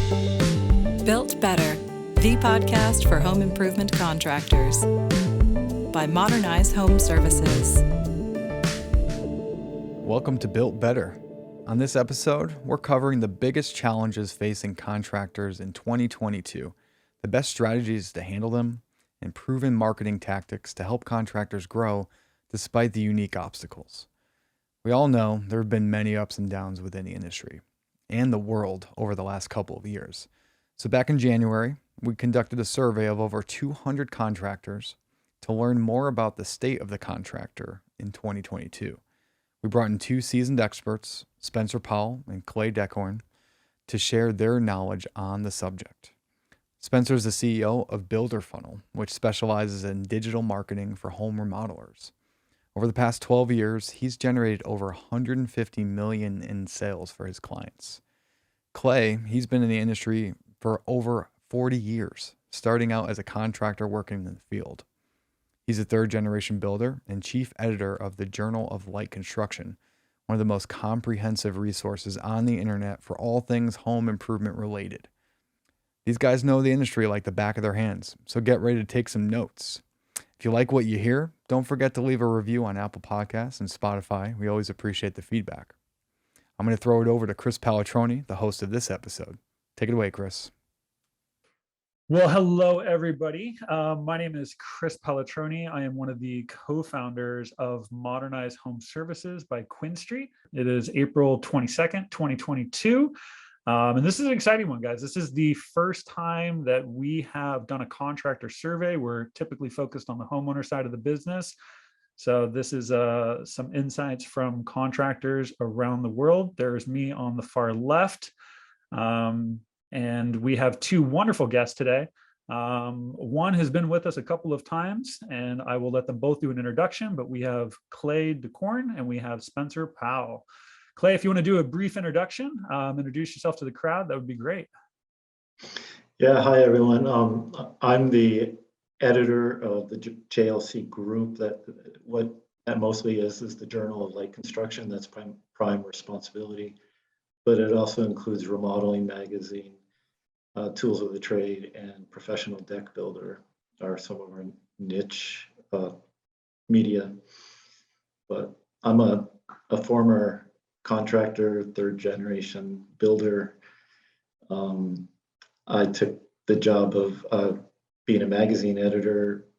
Built Better, the podcast for home improvement contractors by Modernize Home Services. Welcome to Built Better. On this episode, we're covering the biggest challenges facing contractors in 2022, the best strategies to handle them, and proven marketing tactics to help contractors grow despite the unique obstacles. We all know there have been many ups and downs within the industry and the world over the last couple of years. So back in January, we conducted a survey of over 200 contractors to learn more about the state of the contractor in 2022. We brought in two seasoned experts, Spencer Powell and DeKorne, to share their knowledge on the subject. Spencer is the CEO of Builder Funnel, which specializes in digital marketing for home remodelers. Over the past 12 years, he's generated over $150 million in sales for his clients. Clay, he's been in the industry for over 40 years, starting out as a contractor working in the field. He's a third-generation builder and chief editor of the Journal of Light Construction, one of the most comprehensive resources on the internet for all things home improvement related. These guys know the industry like the back of their hands, so get ready to take some notes. If you like what you hear, don't forget to leave a review on Apple Podcasts and Spotify. We always appreciate the feedback. I'm going to throw it over to Chris Pallatroni, the host of this episode. Take it away, Chris. Well, hello, everybody. My name is Chris Pallatroni. I am one of the co-founders of Modernize Home Services by Quinn Street. It is April 22nd, 2022. And this is an exciting one, guys. This is the first time that we have done a contractor survey. We're typically focused on the homeowner side of the business. So this is some insights from contractors around the world. There's me on the far left. And we have two wonderful guests today. One has been with us a couple of times, and I will let them both do an introduction, but we have DeKorne and we have Spencer Powell. Clay, if you want to do a brief introduction, introduce yourself to the crowd, that would be great. Yeah, hi everyone. I'm the editor of the JLC Group. What that mostly is the Journal of Light Construction. That's prime responsibility, but it also includes Remodeling Magazine, Tools of the Trade, and Professional Deck Builder are some of our niche media. But I'm a former contractor, third generation builder. I took the job of being a magazine editor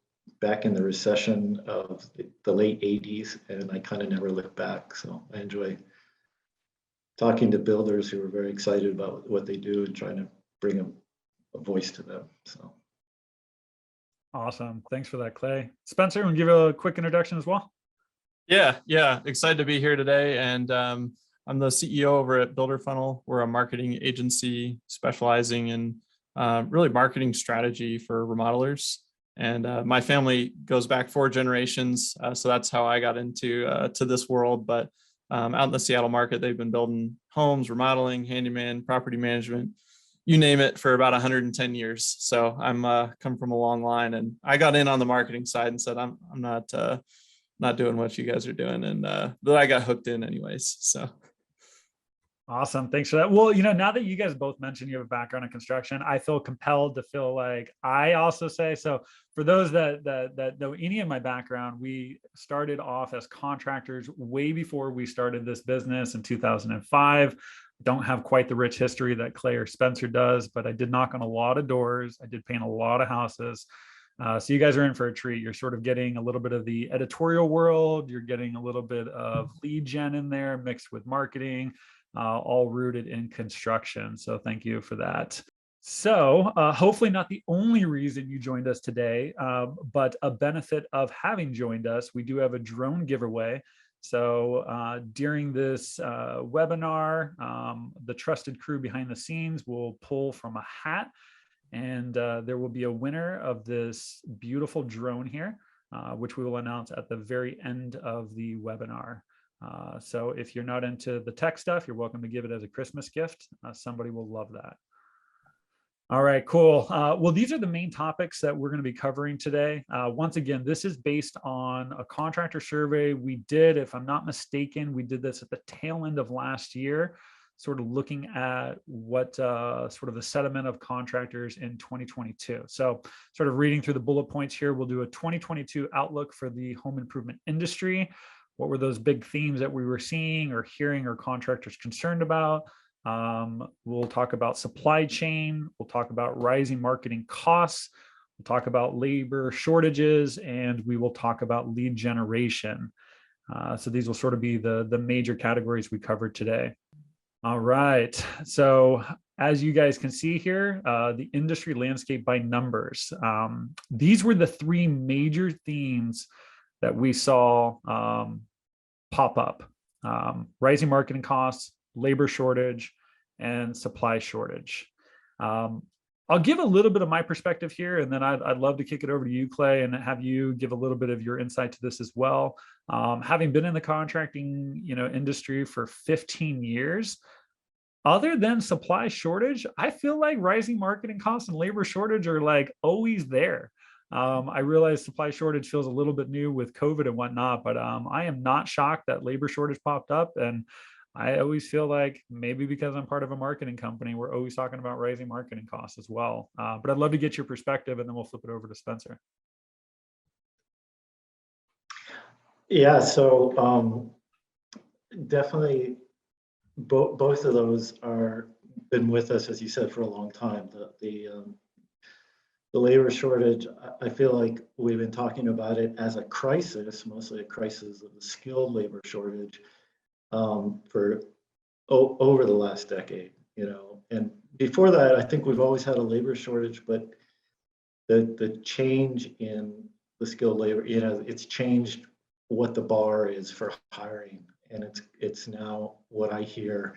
back in the recession of the late 80s, and I kind of never looked back. So I enjoy talking to builders who are very excited about what they do and trying to bring a voice to them. So awesome. Thanks for that, Clay. Spencer, want to give a quick introduction as well? Yeah. Excited to be here today. And I'm the CEO over at Builder Funnel. We're a marketing agency specializing in really marketing strategy for remodelers. And my family goes back 4 generations. So that's how I got into to this world. But out in the Seattle market, they've been building homes, remodeling, handyman, property management, you name it, for about 110 years. So I'm come from a long line, and I got in on the marketing side and said, I'm not doing what you guys are doing. And but I got hooked in anyways. So. Awesome. Thanks for that. Well, now that you guys both mentioned you have a background in construction, I feel compelled to feel like I also say, so for those that know any of my background, we started off as contractors way before we started this business in 2005. Don't have quite the rich history that Clay or Spencer does, but I did knock on a lot of doors. I did paint a lot of houses. So you guys are in for a treat. You're sort of getting a little bit of the editorial world. You're getting a little bit of lead gen in there mixed with marketing. All rooted in construction. So thank you for that. So hopefully not the only reason you joined us today, but a benefit of having joined us, we do have a drone giveaway. So during this webinar, the trusted crew behind the scenes will pull from a hat, and there will be a winner of this beautiful drone here, which we will announce at the very end of the webinar. So if you're not into the tech stuff, you're welcome to give it as a Christmas gift. Somebody will love that. All right, cool. Well, these are the main topics that we're going to be covering today. Once again, this is based on a contractor survey we did. If I'm not mistaken, we did this at the tail end of last year. sort of looking at what sort of the sentiment of contractors in 2022. So sort of reading through the bullet points here, we'll do a 2022 outlook for the home improvement industry. What were those big themes that we were seeing or hearing or contractors concerned about? We'll talk about supply chain. We'll talk about rising marketing costs. We'll talk about labor shortages, and we will talk about lead generation. So these will sort of be the major categories we covered today. All right. So as you guys can see here, the industry landscape by numbers. These were the three major themes that we saw pop up. Rising marketing costs, labor shortage, and supply shortage. I'll give a little bit of my perspective here, and then I'd love to kick it over to you, Clay, and have you give a little bit of your insight to this as well. Having been in the contracting, industry for 15 years, other than supply shortage, I feel like rising marketing costs and labor shortage are like always there. I realize supply shortage feels a little bit new with COVID and whatnot, but I am not shocked that labor shortage popped up. And I always feel like maybe because I'm part of a marketing company, we're always talking about rising marketing costs as well. But I'd love to get your perspective, and then we'll flip it over to Spencer. Yeah, so definitely both of those are been with us, as you said, for a long time. The labor shortage, I feel like we've been talking about it as a crisis, mostly a crisis of the skilled labor shortage for over the last decade, and before that, I think we've always had a labor shortage, but the change in the skilled labor, it's changed what the bar is for hiring, and it's now what I hear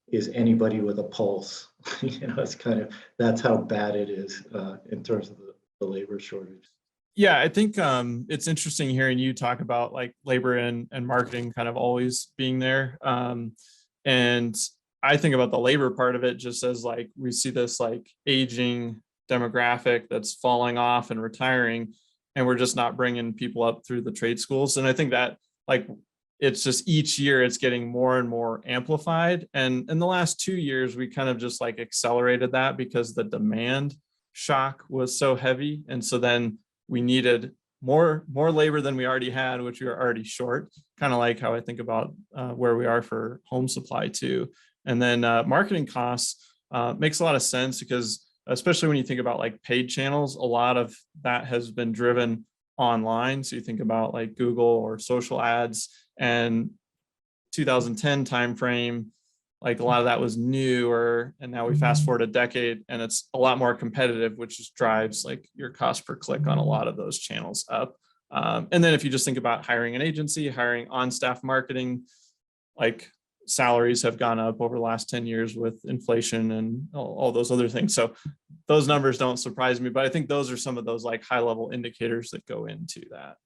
is anybody with a pulse. It's kind of, that's how bad it is in terms of the labor shortage. Yeah, I think it's interesting hearing you talk about like labor and marketing kind of always being there. And I think about the labor part of it just as like we see this like aging demographic that's falling off and retiring, and we're just not bringing people up through the trade schools. And I think that like it's just each year it's getting more and more amplified. And in the last 2 years, we kind of just like accelerated that because the demand shock was so heavy. And so then we needed more labor than we already had, which we were already short, kind of like how I think about where we are for home supply too. And then marketing costs makes a lot of sense because especially when you think about like paid channels, a lot of that has been driven online. So you think about like Google or social ads, and 2010 timeframe, like a lot of that was newer, and now we fast forward a decade and it's a lot more competitive, which just drives like your cost per click on a lot of those channels up. And then if you just think about hiring an agency, hiring on-staff marketing, like salaries have gone up over the last 10 years with inflation and all those other things. So those numbers don't surprise me, but I think those are some of those like high level indicators that go into that.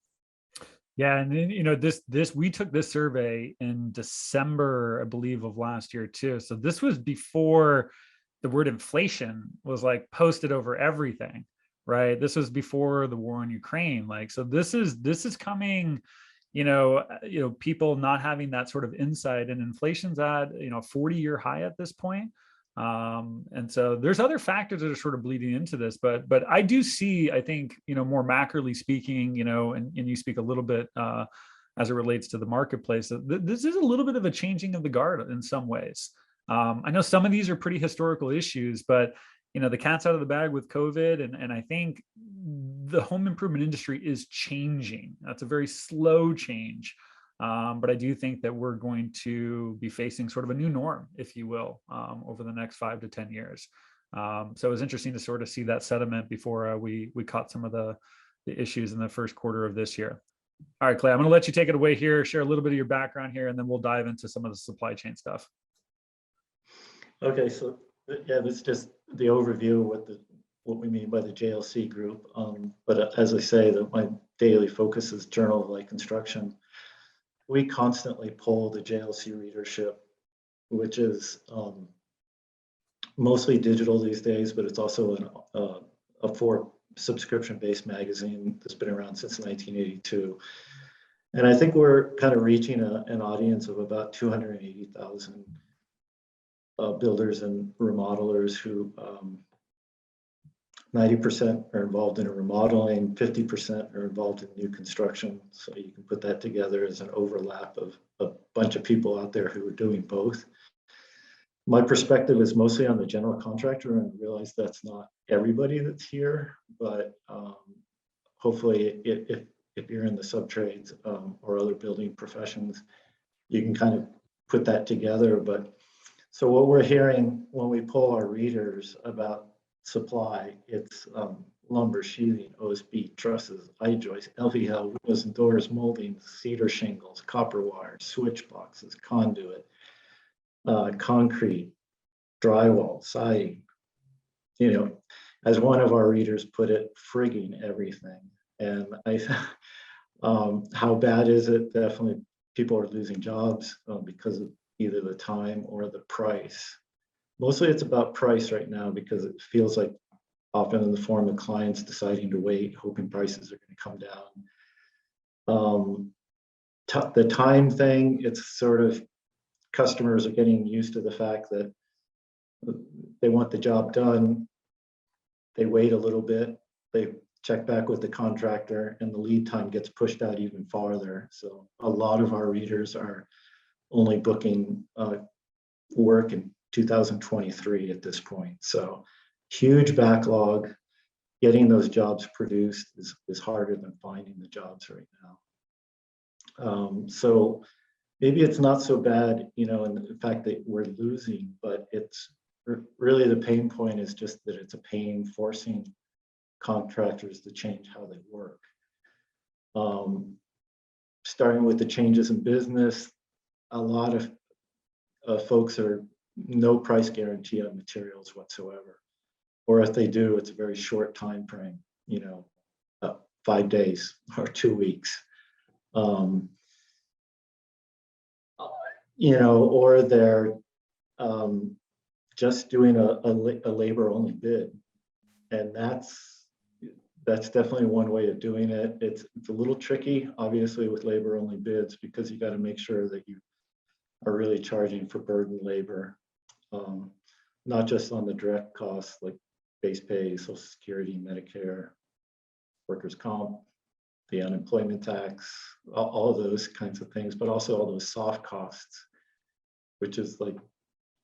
Yeah, and then this we took this survey in December, I believe, of last year too. So this was before the word inflation was like posted over everything, right? This was before the war in Ukraine. Like, so this is coming, people not having that sort of insight, and inflation's at 40-year high at this point. And so there's other factors that are sort of bleeding into this, but I do see, I think, more macroly speaking, and you speak a little bit as it relates to the marketplace, this is a little bit of a changing of the guard in some ways. I know some of these are pretty historical issues, but the cat's out of the bag with COVID, and I think the home improvement industry is changing. That's a very slow change. But I do think that we're going to be facing sort of a new norm, if you will, over the next 5 to 10 years. So it was interesting to sort of see that sentiment before we caught some of the issues in the first quarter of this year. All right, Clay, I'm going to let you take it away here, share a little bit of your background here, and then we'll dive into some of the supply chain stuff. Okay, so yeah, this is just the overview of what we mean by the JLC Group. But as I say, my daily focus is Journal of Light Construction. We constantly poll the JLC readership, which is mostly digital these days, but it's also a subscription-based magazine that's been around since 1982. And I think we're kind of reaching an audience of about 280,000 builders and remodelers who 90% are involved in a remodeling, 50% are involved in new construction. So you can put that together as an overlap of a bunch of people out there who are doing both. My perspective is mostly on the general contractor, and I realize that's not everybody that's here, but hopefully if you're in the subtrades or other building professions, you can kind of put that together. But so what we're hearing when we poll our readers about supply, it's lumber, sheathing, OSB, trusses, I-joist, LVL, windows and doors, molding, cedar shingles, copper wire, switch boxes, conduit, concrete, drywall, siding. You know, as one of our readers put it, frigging everything. And how bad is it? Definitely people are losing jobs because of either the time or the price. Mostly it's about price right now because it feels like often in the form of clients deciding to wait, hoping prices are going to come down. The time thing, it's sort of customers are getting used to the fact that they want the job done. They wait a little bit, they check back with the contractor, and the lead time gets pushed out even farther. So a lot of our readers are only booking work in 2023 at this point. So huge backlog. Getting those jobs produced is harder than finding the jobs right now. So maybe it's not so bad, you know, in the fact that we're losing, but it's really the pain point is just that it's a pain forcing contractors to change how they work. Starting with the changes in business, a lot of folks are no price guarantee on materials whatsoever. Or if they do, it's a very short time frame, you know, 5 days or 2 weeks. You know, or they're just doing a labor only bid. And that's definitely one way of doing it. It's a little tricky, obviously, with labor only bids, because you got to make sure that you are really charging for burden labor, not just on the direct costs like base pay, Social Security, Medicare, workers' comp, the unemployment tax, all those kinds of things, but also all those soft costs, which is like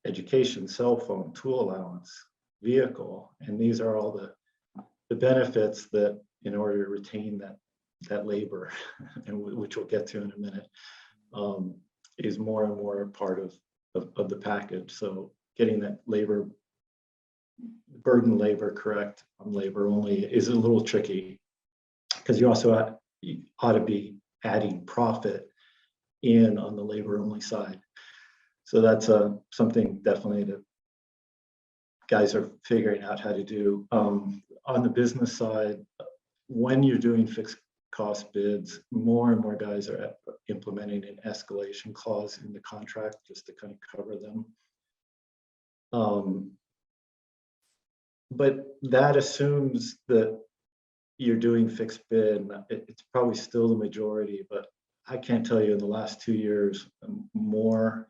education, cell phone, tool allowance, vehicle. And these are all the benefits that in order to retain that labor, and which we'll get to in a minute, is more and more part of the package. So getting that labor, burden labor correct on labor only is a little tricky, because you also ought to be adding profit in on the labor only side. So that's something definitely that guys are figuring out how to do. On the business side, when you're doing fixed cost bids, more and more guys are implementing an escalation clause in the contract just to kind of cover them. But that assumes that you're doing fixed bid. It's probably still the majority, but I can't tell you in the last 2 years, more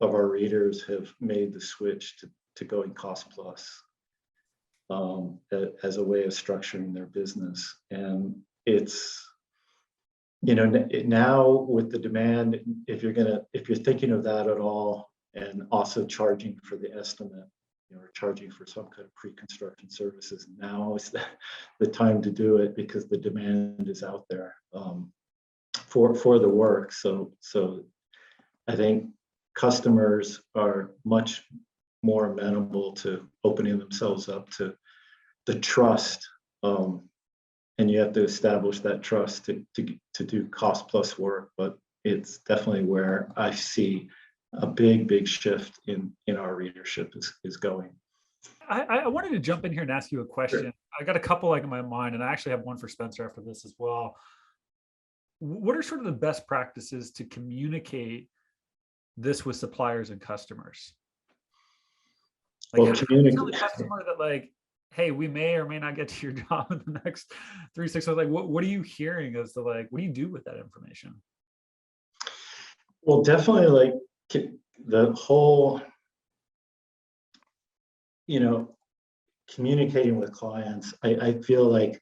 of our readers have made the switch to going cost plus as a way of structuring their business. And it's, you know, now with the demand, if you're thinking of that at all, and also charging for the estimate, you know, or charging for some kind of pre-construction services, now is the time to do it, because the demand is out there for the work. So I think customers are much more amenable to opening themselves up to the trust, and you have to establish that trust to do cost plus work. But it's definitely where I see a big shift in our readership is going. I wanted to jump in here and ask you a question. Sure. I got a couple like in my mind, and I actually have one for Spencer after this as well. What are sort of the best practices to communicate this with suppliers and customers? Like, well, tell the customer that, like, hey, we may or may not get to your job in the next 3-6 months. Like, what are you hearing as to, like, what do you do with that information? Well, definitely, like, the whole communicating with clients, I feel like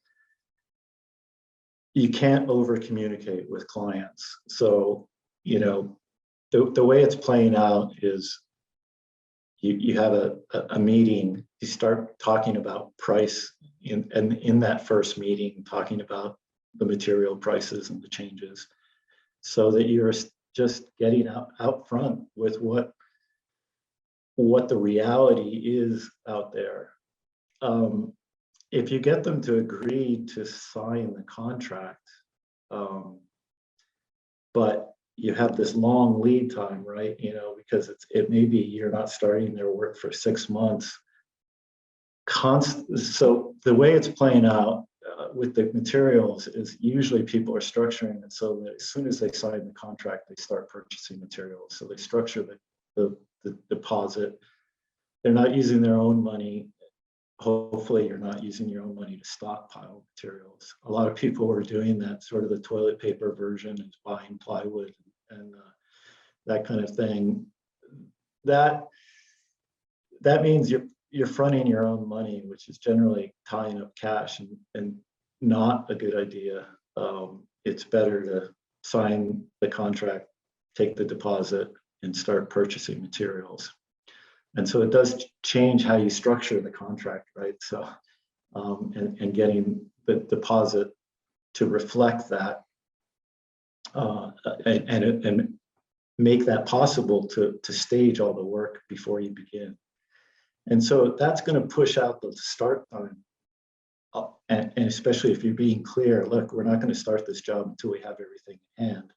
you can't over communicate with clients. So, the way it's playing out is you have a meeting, you start talking about price in that first meeting, talking about the material prices and the changes, so that you're just getting out front with what the reality is out there. If you get them to agree to sign the contract, but you have this long lead time, right? Because it may be you're not starting their work for 6 months. So the way it's playing out with the materials is usually people are structuring it so that as soon as they sign the contract, they start purchasing materials. So they structure the deposit. They're not using their own money. Hopefully you're not using your own money to stockpile materials. A lot of people are doing that, sort of the toilet paper version, is buying plywood and that kind of thing. That means you're fronting your own money, which is generally tying up cash and not a good idea. It's better to sign the contract, take the deposit, and start purchasing materials. And so it does change how you structure the contract, right? So, and getting the deposit to reflect that, and make that possible to stage all the work before you begin. And so that's going to push out the start time. And especially if you're being clear, look, we're not going to start this job until we have everything in hand,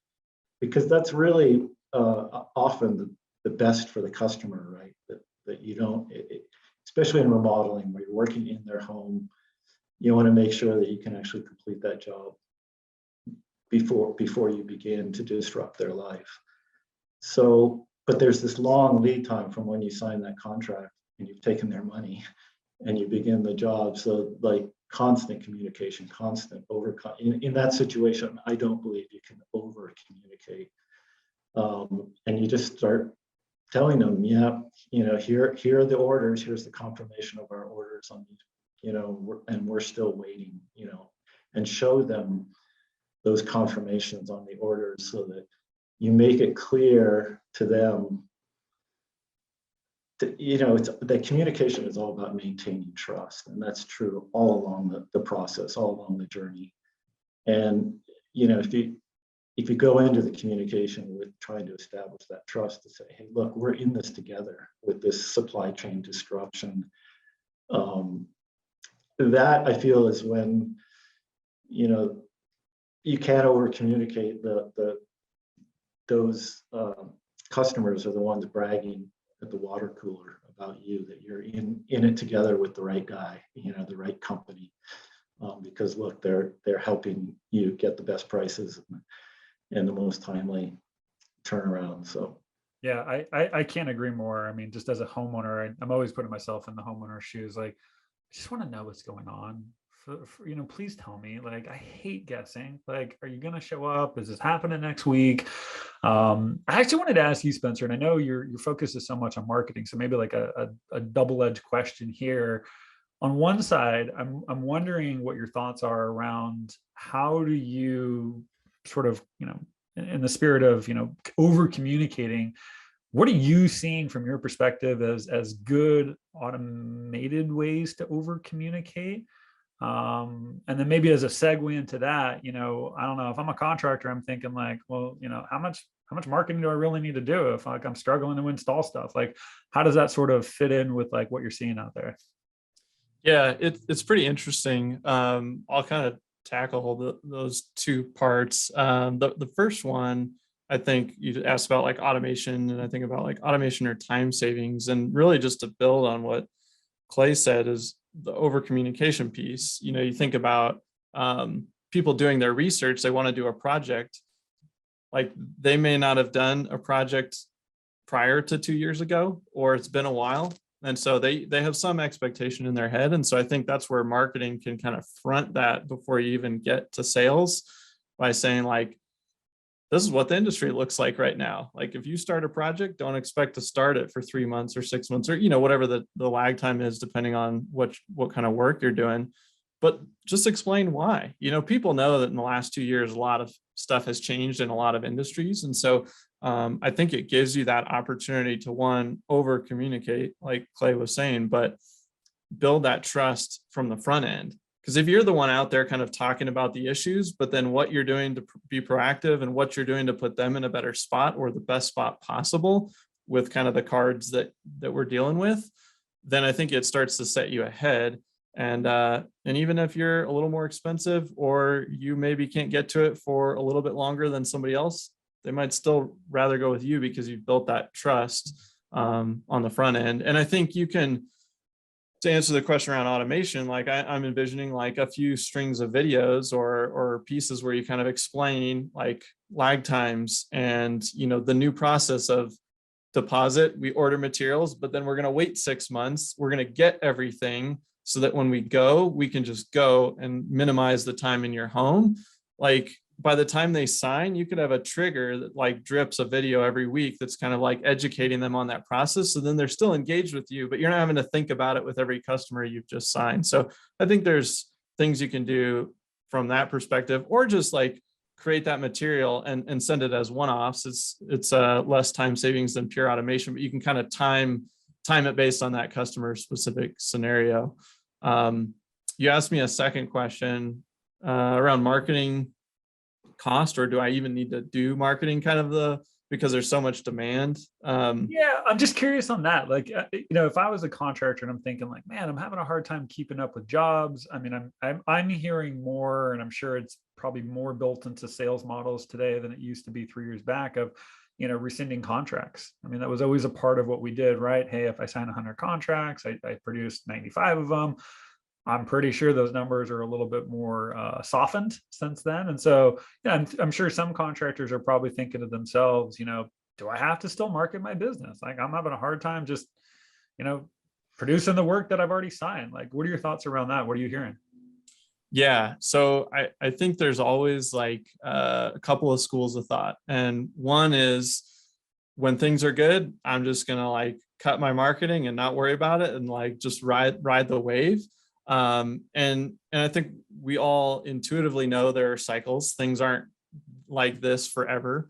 because that's really often the best for the customer, right? That you don't, especially in remodeling where you're working in their home, you want to make sure that you can actually complete that job before you begin to disrupt their life. So, but there's this long lead time from when you sign that contract and you've taken their money and you begin the job. So like constant communication, in that situation, I don't believe you can over communicate. And you just start telling them, yeah, here are the orders, here's the confirmation of our orders on these, and we're still waiting, and show them those confirmations on the orders so that you make it clear to them that, the communication is all about maintaining trust. And that's true all along the process, all along the journey. And, if you go into the communication with trying to establish that trust to say, hey, look, we're in this together with this supply chain disruption, that I feel is when, you can't over communicate. Those customers are the ones bragging at the water cooler about you, that you're in it together with the right guy, the right company, because look, they're helping you get the best prices and the most timely turnaround. So yeah, I can't agree more. I mean, just as a homeowner, I'm always putting myself in the homeowner's shoes. Like, I just want to know what's going on. Please tell me. Like, I hate guessing. Like, are you going to show up? Is this happening next week? I actually wanted to ask you, Spencer, and I know your focus is so much on marketing, so maybe like a double-edged question here. On one side, I'm wondering what your thoughts are around how do you sort of, in the spirit of, over communicating, what are you seeing from your perspective as good automated ways to over communicate? And then maybe as a segue into that, I don't know, if I'm a contractor, I'm thinking like, well, how much marketing do I really need to do if like I'm struggling to install stuff? Like, how does that sort of fit in with like what you're seeing out there? Yeah, it's pretty interesting. I'll kind of tackle those two parts. The first one, I think you asked about like automation, and I think about like automation or time savings, and really just to build on what Clay said is the over communication piece. You think about people doing their research, they want to do a project, like they may not have done a project prior to 2 years ago, or it's been a while. And so they have some expectation in their head. And so I think that's where marketing can kind of front that before you even get to sales, by saying like, this is what the industry looks like right now. Like if you start a project, don't expect to start it for 3 months or 6 months or, whatever the lag time is, depending on what kind of work you're doing. But just explain why. People know that in the last 2 years, a lot of stuff has changed in a lot of industries. And so I think it gives you that opportunity to, one, over communicate, like Clay was saying, but build that trust from the front end. Because if you're the one out there kind of talking about the issues, but then what you're doing to be proactive and what you're doing to put them in a better spot or the best spot possible with kind of the cards that we're dealing with, then I think it starts to set you ahead. And even if you're a little more expensive or you maybe can't get to it for a little bit longer than somebody else, they might still rather go with you because you've built that trust on the front end. And I think you can, to answer the question around automation, like I'm envisioning like a few strings of videos or pieces where you kind of explain like lag times and, the new process of deposit, we order materials, but then we're going to wait 6 months. We're going to get everything so that when we go, we can just go and minimize the time in your home. Like by the time they sign, you could have a trigger that like drips a video every week that's kind of like educating them on that process. So then they're still engaged with you, but you're not having to think about it with every customer you've just signed. So I think there's things you can do from that perspective, or just like create that material and send it as one-offs. It's less time savings than pure automation, but you can kind of time it based on that customer specific scenario. You asked me a second question around marketing cost, or do I even need to do marketing because there's so much demand? Yeah, I'm just curious on that. Like, if I was a contractor and I'm thinking like, man, I'm having a hard time keeping up with jobs. I mean, I'm hearing more, and I'm sure it's probably more built into sales models today than it used to be 3 years back of, rescinding contracts. I mean, that was always a part of what we did, right? Hey, if I sign 100 contracts, I produced 95 of them. I'm pretty sure those numbers are a little bit more softened since then. And so, yeah, I'm sure some contractors are probably thinking to themselves, do I have to still market my business? Like I'm having a hard time just, producing the work that I've already signed. Like, what are your thoughts around that? What are you hearing? Yeah, so I think there's always like a couple of schools of thought. And one is when things are good, I'm just going to like cut my marketing and not worry about it and like just ride the wave. And I think we all intuitively know there are cycles. Things aren't like this forever.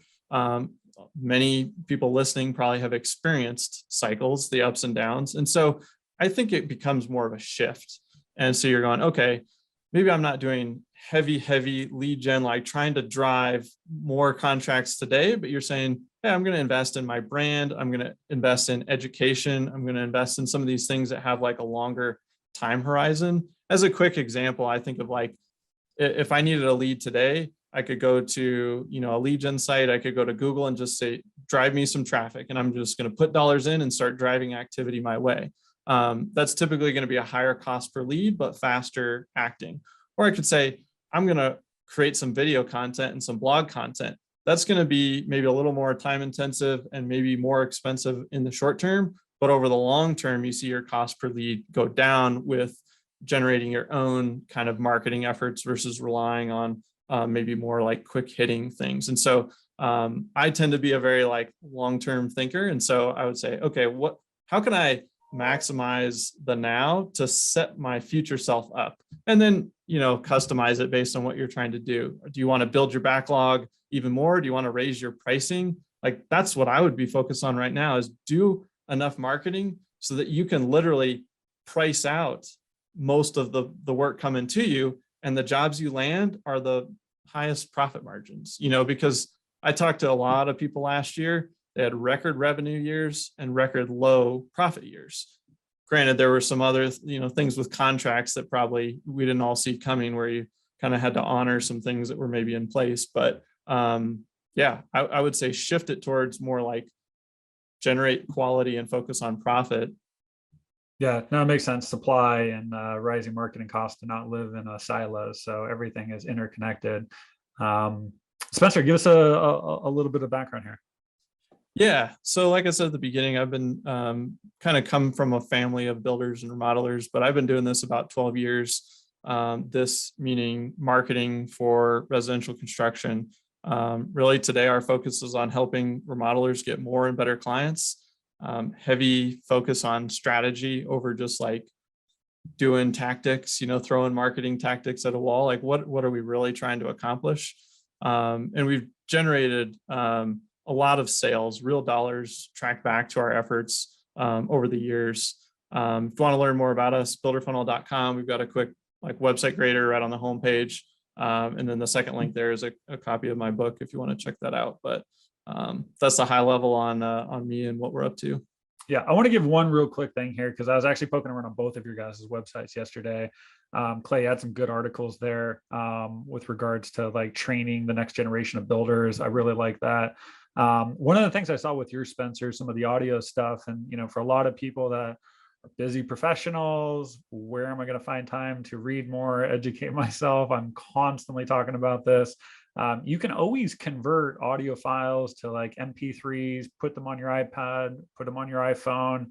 Many people listening probably have experienced cycles, the ups and downs. And so I think it becomes more of a shift. And so you're going, okay, maybe I'm not doing heavy lead gen, like trying to drive more contracts today, but you're saying, hey, I'm going to invest in my brand. I'm going to invest in education. I'm going to invest in some of these things that have like a longer time horizon. As a quick example, I think of like, if I needed a lead today, I could go to, a lead gen site. I could go to Google and just say, drive me some traffic. And I'm just going to put dollars in and start driving activity my way. That's typically going to be a higher cost per lead, but faster acting. Or I could say, I'm going to create some video content and some blog content. That's going to be maybe a little more time intensive and maybe more expensive in the short term. But over the long term, you see your cost per lead go down with generating your own kind of marketing efforts versus relying on maybe more like quick hitting things. And so I tend to be a very like long-term thinker. And so I would say, okay, how can I maximize the now to set my future self up? And then, customize it based on what you're trying to do. Do you want to build your backlog even more? Do you want to raise your pricing? Like that's what I would be focused on right now, is do enough marketing so that you can literally price out most of the work coming to you, and the jobs you land are the highest profit margins, because I talked to a lot of people last year. They had record revenue years and record low profit years. Granted, there were some other, things with contracts that probably we didn't all see coming, where you kind of had to honor some things that were maybe in place. But yeah, I would say shift it towards more like generate quality and focus on profit. Yeah, no, it makes sense. Supply and rising marketing costs do not live in a silo, so everything is interconnected. Spencer, give us a little bit of background here. Yeah, so like I said at the beginning, I've been kind of come from a family of builders and remodelers, but I've been doing this about 12 years. This meaning marketing for residential construction. Really today, our focus is on helping remodelers get more and better clients. Heavy focus on strategy over just like doing tactics, throwing marketing tactics at a wall. Like what are we really trying to accomplish? And we've generated a lot of sales, real dollars tracked back to our efforts over the years. If you want to learn more about us, builderfunnel.com. We've got a quick website grader right on the homepage. And then the second link there is a copy of my book if you want to check that out. But that's a high level on me and what we're up to. Yeah, I want to give one real quick thing here because I was actually poking around on both of your guys' websites yesterday. Clay had some good articles there with regards to training the next generation of builders. I really like that. One of the things I saw with your Spencer, some of the audio stuff, and for a lot of people that are busy professionals, where am I going to find time to read more, educate myself? I'm constantly talking about this. You can always convert audio files to MP3s, put them on your iPad, put them on your iPhone.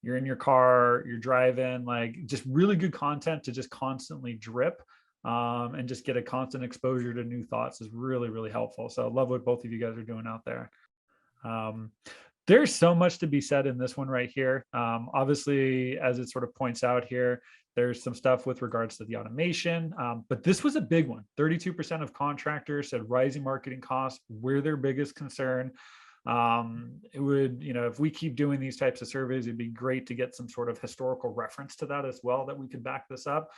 You're in your car, you're driving, just really good content to just constantly drip and just get a constant exposure to new thoughts is really, really helpful. So I love what both of you guys are doing out there. There's so much to be said in this one right here. Obviously, as it sort of points out here, there's some stuff with regards to the automation, but this was a big one. 32% of contractors said rising marketing costs were their biggest concern. It would, if we keep doing these types of surveys, it'd be great to get some sort of historical reference to that as well, that we could back this up.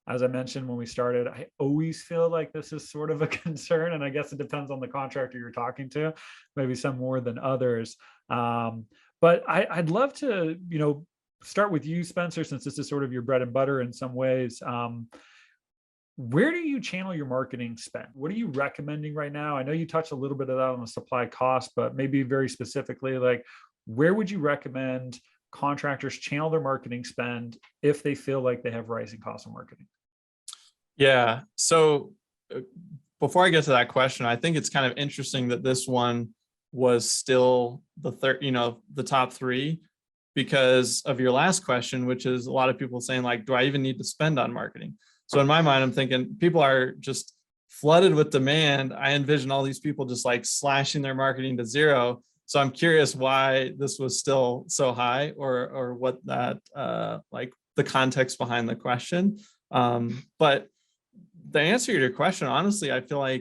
As I mentioned when we started, I always feel like this is sort of a concern, and I guess it depends on the contractor you're talking to, maybe some more than others. But I'd love to, start with you, Spencer, since this is sort of your bread and butter in some ways. Where do you channel your marketing spend? What are you recommending right now? I know you touched a little bit of that on the supply cost, but maybe very specifically, where would you recommend contractors channel their marketing spend if they feel like they have rising costs of marketing? Yeah. So before I get to that question, I think it's kind of interesting that this one was still the top three, because of your last question, which is a lot of people saying do I even need to spend on marketing? So in my mind, I'm thinking people are just flooded with demand. I envision all these people just slashing their marketing to zero. So I'm curious why this was still so high, or what that the context behind the question. But the answer to your question, honestly, I feel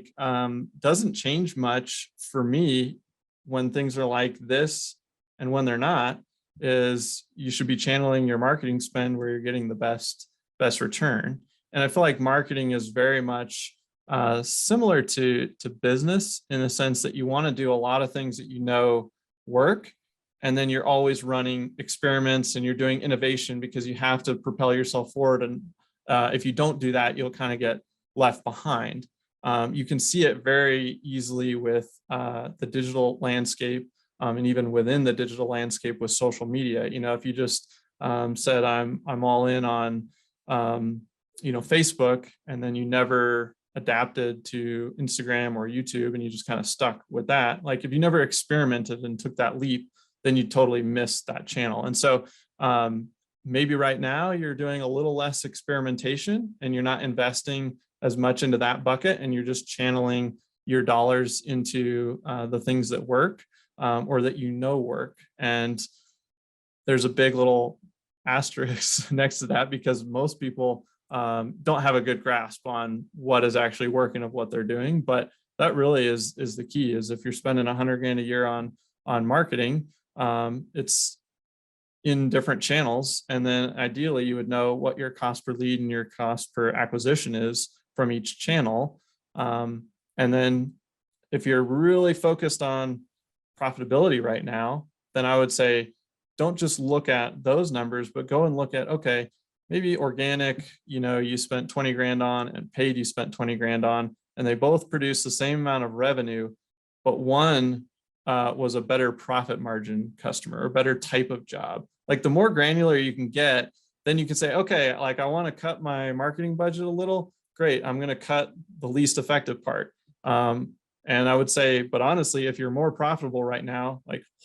doesn't change much for me when things are like this and when they're not. Is you should be channeling your marketing spend where you're getting the best return. And I feel like marketing is very much similar to business, in the sense that you want to do a lot of things that work, and then you're always running experiments and you're doing innovation because you have to propel yourself forward. And if you don't do that, you'll kind of get left behind. You can see it very easily with the digital landscape. And even within the digital landscape with social media, if you just said I'm all in on Facebook, and then you never adapted to Instagram or YouTube, and you just kind of stuck with that. If you never experimented and took that leap, then you totally missed that channel. And so maybe right now you're doing a little less experimentation and you're not investing as much into that bucket, and you're just channeling your dollars into the things that work. Or that work. And there's a big little asterisk next to that, because most people don't have a good grasp on what is actually working of what they're doing. But that really is the key, is if you're spending $100,000 a year on marketing, it's in different channels. And then ideally you would know what your cost per lead and your cost per acquisition is from each channel. And then if you're really focused on profitability right now, then I would say don't just look at those numbers, but go and look at, okay, maybe organic, you spent 20 grand on, and paid you spent 20 grand on, and they both produce the same amount of revenue, but one was a better profit margin customer or better type of job. The more granular you can get, then you can say, okay, I want to cut my marketing budget a little. Great, I'm going to cut the least effective part. And I would say, but honestly, if you're more profitable right now,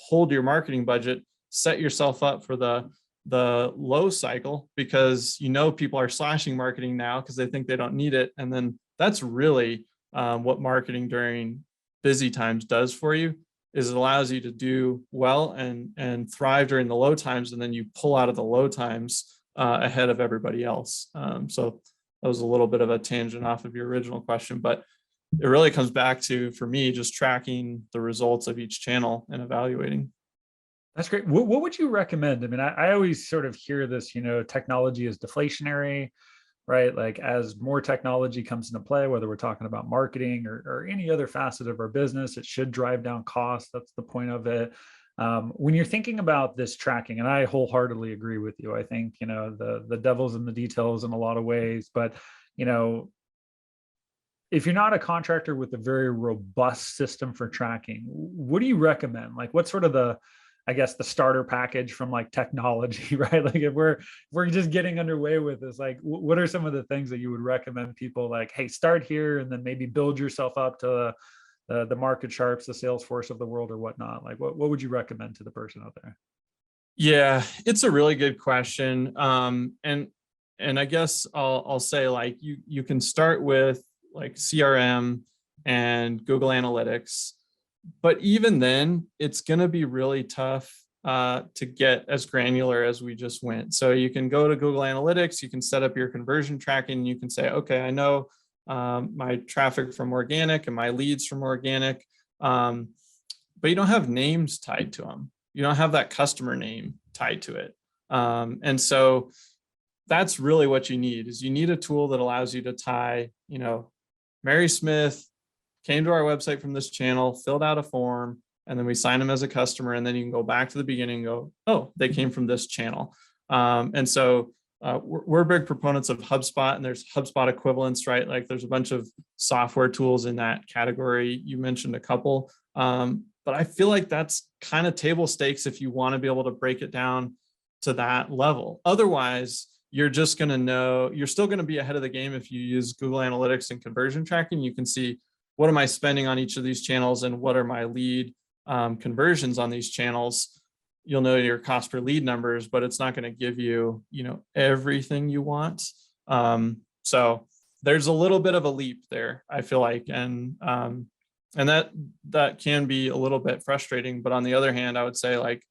hold your marketing budget, set yourself up for the low cycle, because people are slashing marketing now because they think they don't need it. And then that's really what marketing during busy times does for you is it allows you to do well and thrive during the low times, and then you pull out of the low times ahead of everybody else. So that was a little bit of a tangent off of your original question, but it really comes back to, for me, just tracking the results of each channel and evaluating. That's great. What would you recommend? I mean, I always sort of hear this, technology is deflationary, right? Like as more technology comes into play, whether we're talking about marketing or any other facet of our business, it should drive down costs. That's the point of it. When you're thinking about this tracking, and I wholeheartedly agree with you, I think, the devil's in the details in a lot of ways, but, if you're not a contractor with a very robust system for tracking, what do you recommend? Like what's sort of the starter package from like technology, right? Like if we're just getting underway with this, like what are some of the things that you would recommend people like, hey, start here and then maybe build yourself up to the Market Sharps, the Salesforce of the world or whatnot? Like what would you recommend to the person out there? Yeah, it's a really good question. And I guess I'll say like you can start with like CRM and Google Analytics, but even then it's going to be really tough to get as granular as we just went. So you can go to Google Analytics, you can set up your conversion tracking, and you can say, okay, I know my traffic from organic and my leads from organic, but you don't have names tied to them. You don't have that customer name tied to it. And so that's really what you need is you need a tool that allows you to tie, Mary Smith came to our website from this channel, filled out a form, and then we sign them as a customer. And then you can go back to the beginning and go, oh, they came from this channel. And so we're big proponents of HubSpot, and there's HubSpot equivalents, right? Like there's a bunch of software tools in that category. You mentioned a couple, but I feel like that's kind of table stakes if you want to be able to break it down to that level. Otherwise, you're just going to know, you're still going to be ahead of the game if you use Google Analytics and conversion tracking. You can see what am I spending on each of these channels and what are my lead conversions on these channels. You'll know your cost per lead numbers, but it's not going to give you, everything you want. So there's a little bit of a leap there, I feel like, and that can be a little bit frustrating. But on the other hand, I would say like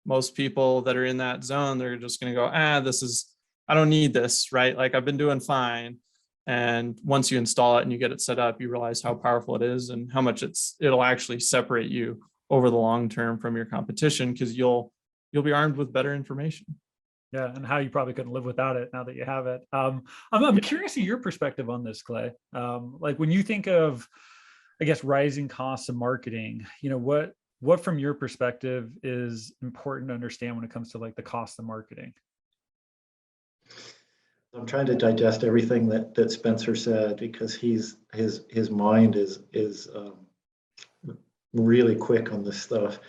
most people that are in that zone, they're just going to go, I don't need this, right? Like I've been doing fine. And once you install it and you get it set up, you realize how powerful it is and how much it'll actually separate you over the long term from your competition, because you'll be armed with better information. Yeah, and how you probably couldn't live without it now that you have it. I'm curious of your perspective on this, Clay. Like when you think of, I guess, rising costs of marketing, what from your perspective is important to understand when it comes to like the cost of marketing? I'm trying to digest everything that Spencer said, because his mind is really quick on this stuff.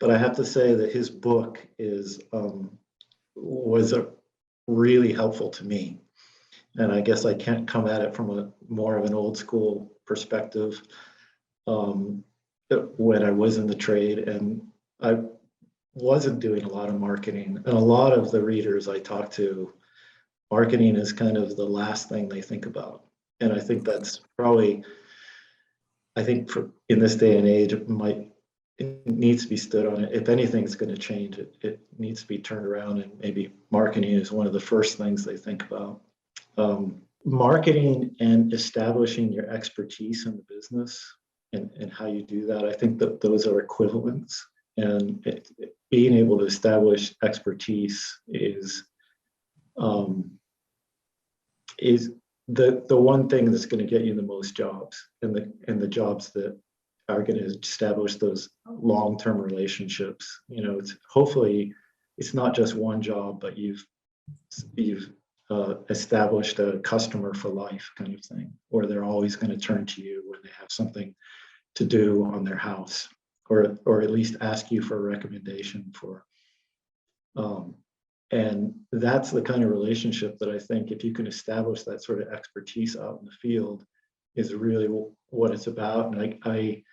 But I have to say that his book was really helpful to me, and I guess I can't come at it from a more of an old school perspective. When I was in the trade and I wasn't doing a lot of marketing, and a lot of the readers I talk to, marketing is kind of the last thing they think about. And I think that's probably, in this day and age, it needs to be stood on it. If anything's going to change, it needs to be turned around, and maybe marketing is one of the first things they think about. Marketing and establishing your expertise in the business and how you do that, I think that those are equivalents. And being able to establish expertise is the one thing that's going to get you the most jobs, and the jobs that are going to establish those long-term relationships. Hopefully it's not just one job, but you've established a customer for life kind of thing, or they're always going to turn to you when they have something to do on their house, or at least ask you for a recommendation for. And that's the kind of relationship that I think, if you can establish that sort of expertise out in the field, is really what it's about. And I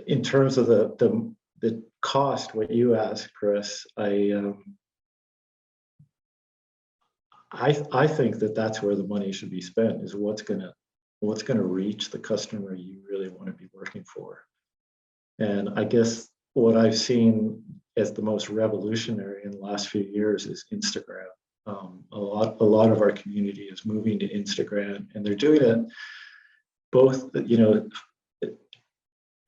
in terms of the cost, what you asked, Chris, I think that that's where the money should be spent, is what's going to what's going to reach the customer you really want to be working for. And I guess what I've seen as the most revolutionary in the last few years is Instagram. A lot of our community is moving to Instagram, and they're doing it both,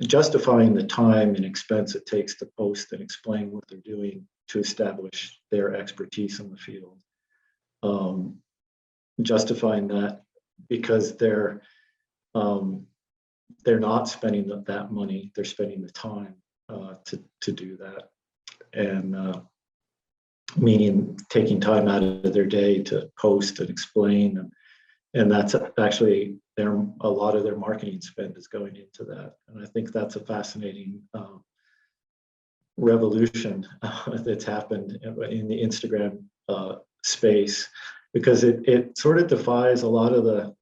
justifying the time and expense it takes to post and explain what they're doing to establish their expertise in the field. Justifying that because they're not spending that money, they're spending the time to do that, and meaning taking time out of their day to post and explain, and that's actually a lot of their marketing spend is going into that. And I think that's a fascinating revolution that's happened in the Instagram space, because it sort of defies a lot of the,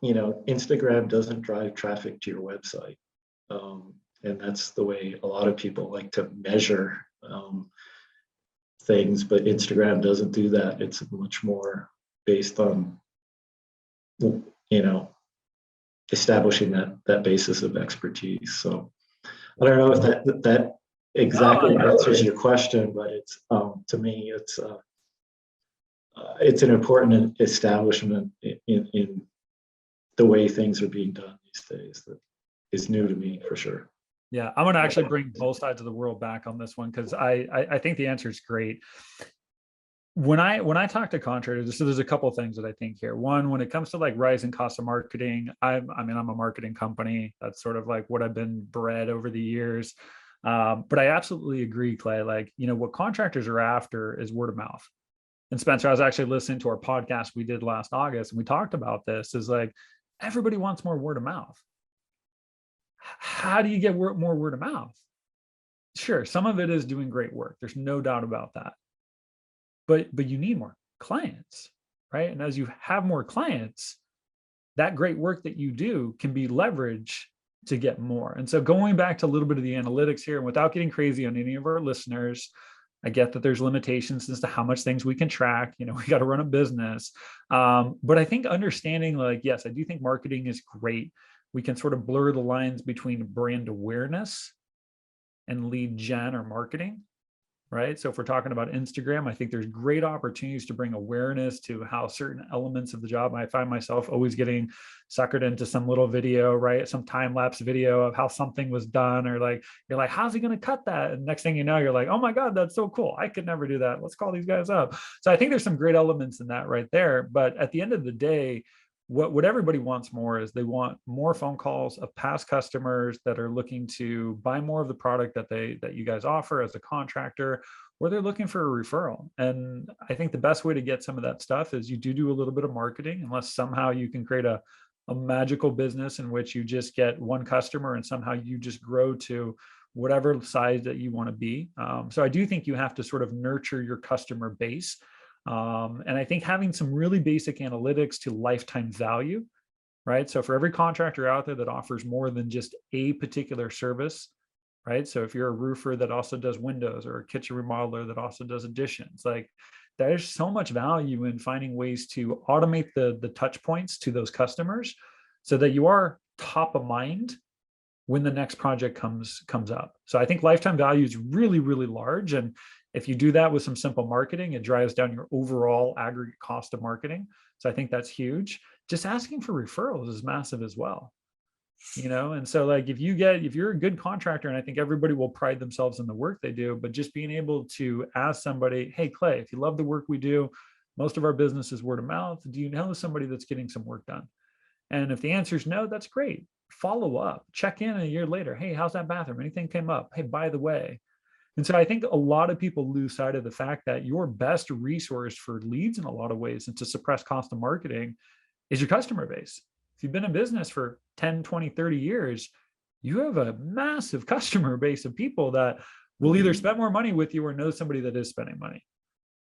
Instagram doesn't drive traffic to your website. And that's the way a lot of people like to measure things, but Instagram doesn't do that. It's much more based on, establishing that basis of expertise. So I don't know if that exactly answers your question, but it's to me, it's an important establishment in the way things are being done these days that is new to me for sure. Yeah, I'm going to actually bring both sides of the world back on this one, because I think the answer is great. When I talk to contractors, so there's a couple of things that I think here. One, when it comes to like rising cost of marketing, I'm a marketing company. That's sort of like what I've been bred over the years. But I absolutely agree, Clay. Like, what contractors are after is word of mouth. And Spencer, I was actually listening to our podcast we did last August, and we talked about this. Is like everybody wants more word of mouth. How do you get more word of mouth? Sure, some of it is doing great work. There's no doubt about that. But you need more clients, right? And as you have more clients, that great work that you do can be leveraged to get more. And so going back to a little bit of the analytics here, and without getting crazy on any of our listeners, I get that there's limitations as to how much things we can track. We got to run a business. But I think understanding, like, yes, I do think marketing is great. We can sort of blur the lines between brand awareness and lead gen or marketing, right? So if we're talking about Instagram, I think there's great opportunities to bring awareness to how certain elements of the job. I find myself always getting suckered into some little video, right? Some time-lapse video of how something was done, or like, you're like, how's he going to cut that? And next thing you know, you're like, oh my God, that's so cool. I could never do that. Let's call these guys up. So I think there's some great elements in that right there. But at the end of the day, what everybody wants more is they want more phone calls of past customers that are looking to buy more of the product that you guys offer as a contractor, or they're looking for a referral. And I think the best way to get some of that stuff is you do a little bit of marketing, unless somehow you can create a magical business in which you just get one customer and somehow you just grow to whatever size that you want to be. So I do think you have to sort of nurture your customer base. And I think having some really basic analytics to lifetime value, right? So for every contractor out there that offers more than just a particular service, right? So if you're a roofer that also does windows, or a kitchen remodeler that also does additions, like there's so much value in finding ways to automate the touch points to those customers so that you are top of mind when the next project comes up. So I think lifetime value is really, really large. And if you do that with some simple marketing, it drives down your overall aggregate cost of marketing. So I think that's huge. Just asking for referrals is massive as well. And so like if you're a good contractor, and I think everybody will pride themselves in the work they do, but just being able to ask somebody, hey, Clay, if you love the work we do, most of our business is word of mouth. Do you know somebody that's getting some work done? And if the answer is no, that's great. Follow up, check in a year later. Hey, how's that bathroom? Anything came up? Hey, by the way. And so I think a lot of people lose sight of the fact that your best resource for leads in a lot of ways and to suppress cost of marketing is your customer base. If you've been in business for 10, 20, 30 years, you have a massive customer base of people that will either spend more money with you or know somebody that is spending money.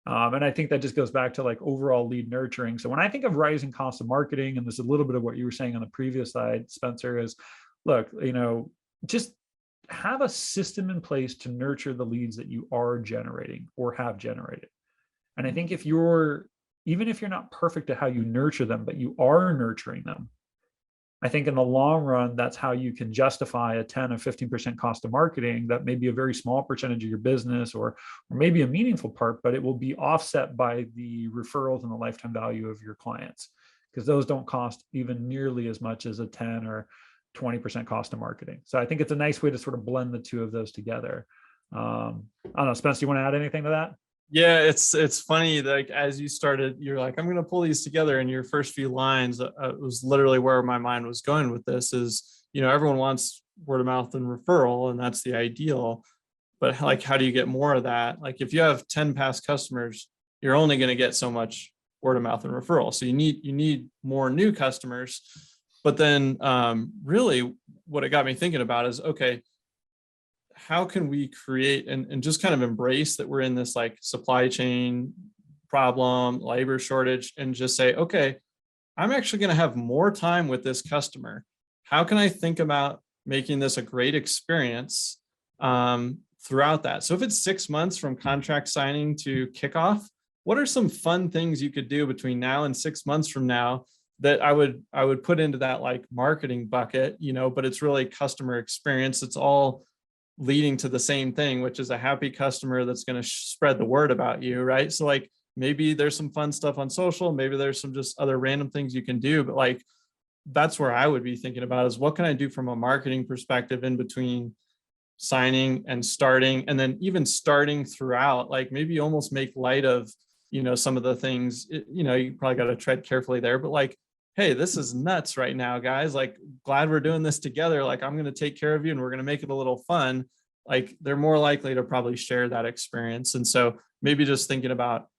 And I think that just goes back to like overall lead nurturing. So when I think of rising costs of marketing, and this is a little bit of what you were saying on the previous side, Spencer, is look, just have a system in place to nurture the leads that you are generating or have generated. And I think if you're even if you're not perfect at how you nurture them, but you are nurturing them, I think in the long run, that's how you can justify a 10 or 15% cost of marketing. That may be a very small percentage of your business, or maybe a meaningful part, but it will be offset by the referrals and the lifetime value of your clients, because those don't cost even nearly as much as a 10 or 20% cost of marketing. So I think it's a nice way to sort of blend the two of those together. I don't know, Spencer, you want to add anything to that? Yeah, it's funny, like as you started, you're like, I'm going to pull these together, and your first few lines was literally where my mind was going with this is, everyone wants word of mouth and referral, and that's the ideal. But like, how do you get more of that? Like if you have 10 past customers, you're only going to get so much word of mouth and referral. So you need more new customers. But then really what it got me thinking about is, okay, how can we create and just kind of embrace that we're in this like supply chain problem, labor shortage, and just say, okay, I'm actually going to have more time with this customer. How can I think about making this a great experience throughout that? So if it's 6 months from contract signing to kickoff, what are some fun things you could do between now and 6 months from now that I would put into that like marketing bucket, but it's really customer experience. It's all leading to the same thing, which is a happy customer that's going to spread the word about you, right? So like maybe there's some fun stuff on social, maybe there's some just other random things you can do, but like that's where I would be thinking about is what can I do from a marketing perspective in between signing and starting, and then even starting throughout, like maybe almost make light of, some of the things, you probably got to tread carefully there, but like, hey, this is nuts right now, guys. Like, glad we're doing this together. Like, I'm going to take care of you and we're going to make it a little fun. Like, they're more likely to probably share that experience. And so maybe just thinking about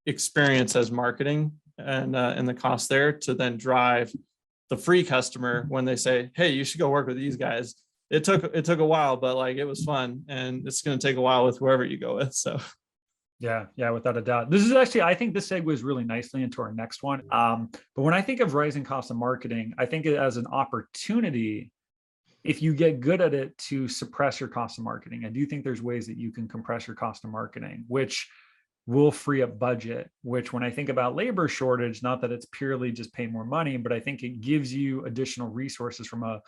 experience as marketing and the cost there to then drive the free customer when they say, hey, you should go work with these guys. It took a while, but like it was fun, and it's going to take a while with whoever you go with. So Yeah, without a doubt. This is actually, I think this segues really nicely into our next one. But when I think of rising costs of marketing, I think it as an opportunity, if you get good at it, to suppress your cost of marketing. I do think there's ways that you can compress your cost of marketing, which will free up budget, which when I think about labor shortage, not that it's purely just pay more money, but I think it gives you additional resources from a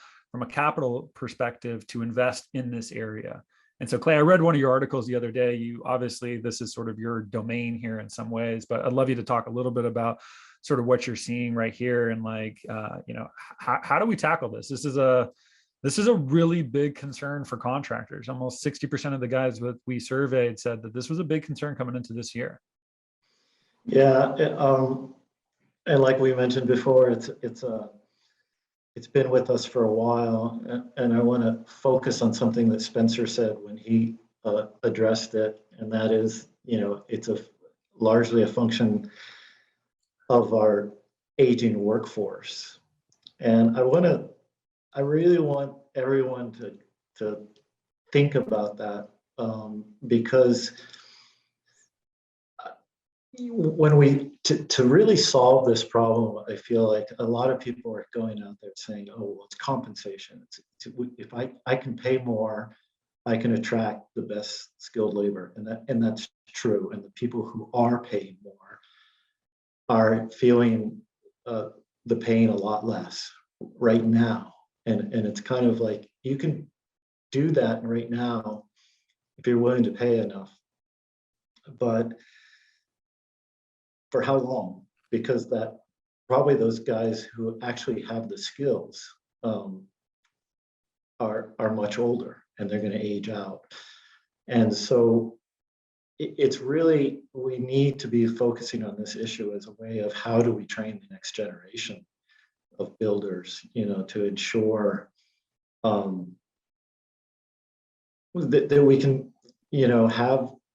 capital perspective to invest in this area. And so, Clay, I read one of your articles the other day. You obviously, this is sort of your domain here in some ways, but I'd love you to talk a little bit about sort of what you're seeing right here and like, how do we tackle this? This is a really big concern for contractors. Almost 60% of the guys that we surveyed said that this was a big concern coming into this year. Yeah, and like we mentioned before, it's been with us for a while, and I want to focus on something that Spencer said when he addressed it, and that is, it's largely a function of our aging workforce, and I really want everyone to think about that, because when to really solve this problem, I feel like a lot of people are going out there saying, oh, well, it's compensation. If I can pay more, I can attract the best skilled labor. And that's true. And the people who are paid more are feeling the pain a lot less right now. And it's kind of like, you can do that right now if you're willing to pay enough. But for how long? Because that probably those guys who actually have the skills are much older, and they're going to age out. And so it's really, we need to be focusing on this issue as a way of how do we train the next generation of builders, to ensure that we can,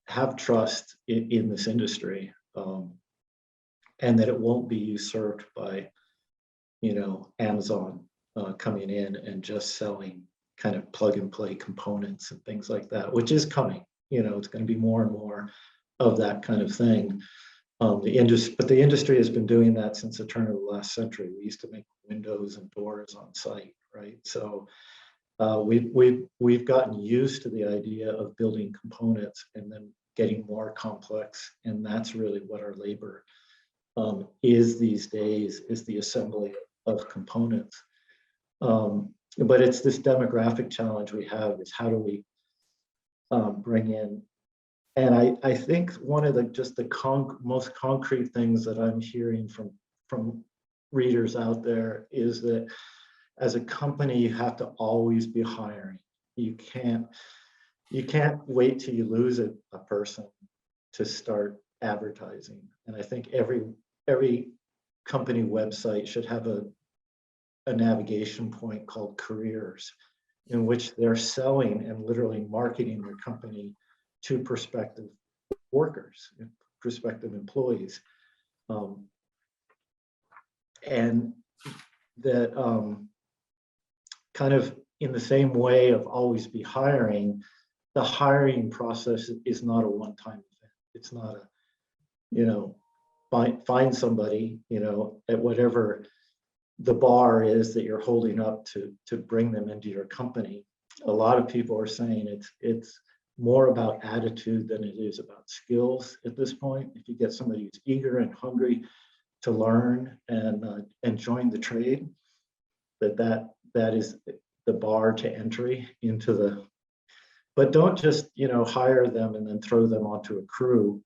have trust in this industry. And that it won't be usurped by, Amazon coming in and just selling kind of plug and play components and things like that, which is coming. It's going to be more and more of that kind of thing. But the industry has been doing that since the turn of the last century. We used to make windows and doors on site, right? So we've gotten used to the idea of building components and then getting more complex, and that's really what our labor is these days is the assembly of components. But it's this demographic challenge we have is how do we bring in, and I think one of the most concrete things that I'm hearing from readers out there is that as a company, you have to always be hiring. You can't wait till you lose a person to start advertising. And I think every company website should have a navigation point called careers, in which they're selling and literally marketing their company to prospective workers, prospective employees. And that kind of in the same way of always be hiring, the hiring process is not a one-time event. It's not a, find somebody, at whatever the bar is that you're holding up to bring them into your company. A lot of people are saying it's more about attitude than it is about skills at this point. If you get somebody who's eager and hungry to learn and join the trade, that is the bar to entry into the. But don't just hire them and then throw them onto a crew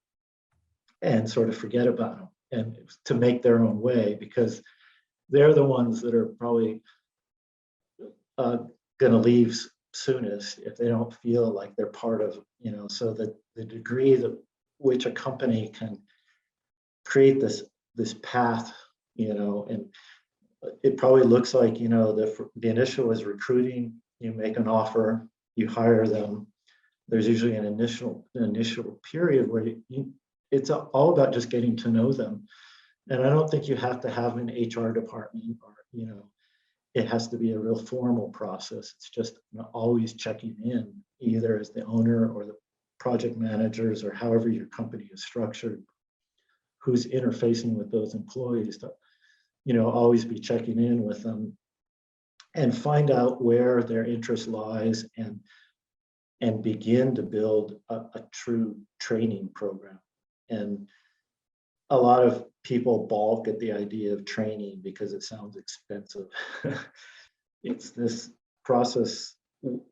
and sort of forget about them and to make their own way, because they're the ones that are probably going to leave soonest if they don't feel like they're part of, so that the degree that which a company can create this path, and it probably looks like, the initial is recruiting, you make an offer, you hire them. There's usually an initial period where it's all about just getting to know them. And I don't think you have to have an HR department or, it has to be a real formal process. It's just always checking in, either as the owner or the project managers or however your company is structured, who's interfacing with those employees to, always be checking in with them and find out where their interest lies and begin to build a true training program. And a lot of people balk at the idea of training because it sounds expensive. It's this process,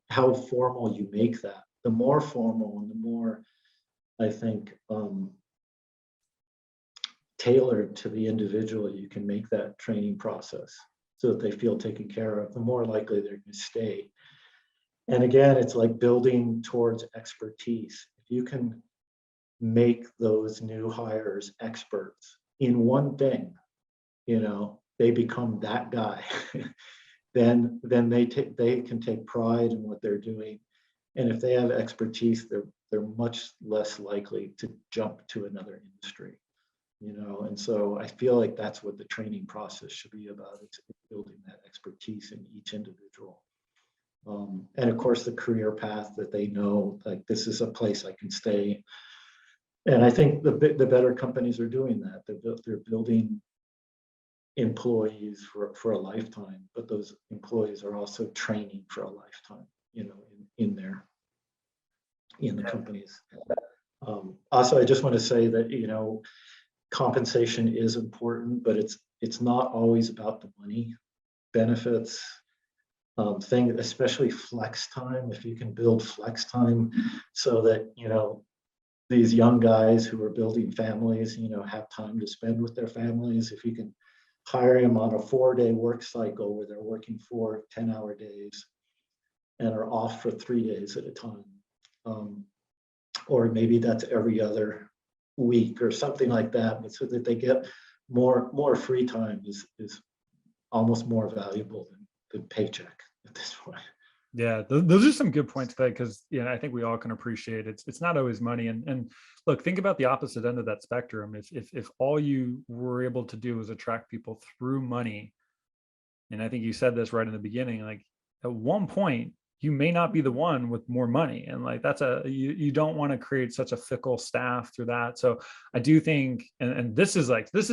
how formal you make that. The more formal and the more, I think, tailored to the individual you can make that training process so that they feel taken care of, the more likely they're going to stay. And again, it's like building towards expertise. If you can make those new hires experts in one thing, they become that guy, then they can take pride in what they're doing. And if they have expertise, they're much less likely to jump to another industry. And so I feel like that's what the training process should be about. It's building that expertise in each individual. And of course, the career path that they know, like this is a place I can stay. And I think the better companies are doing that. They're building employees for a lifetime, but those employees are also training for a lifetime, in the companies. Also, I just want to say that, compensation is important, but it's not always about the money. Benefits, especially flex time. If you can build flex time so that, these young guys who are building families, have time to spend with their families. If you can hire them on a 4-day work cycle where they're working 4 10-hour days and are off for 3 days at a time. Or maybe that's every other week or something like that, but so that they get more free time is almost more valuable than the paycheck at this point. Yeah, those are some good points, Clay, because I think we all can appreciate it's not always money. And look, think about the opposite end of that spectrum. If all you were able to do was attract people through money, and I think you said this right in the beginning, like at one point you may not be the one with more money, and like that's you don't want to create such a fickle staff through that. So I do think, and this is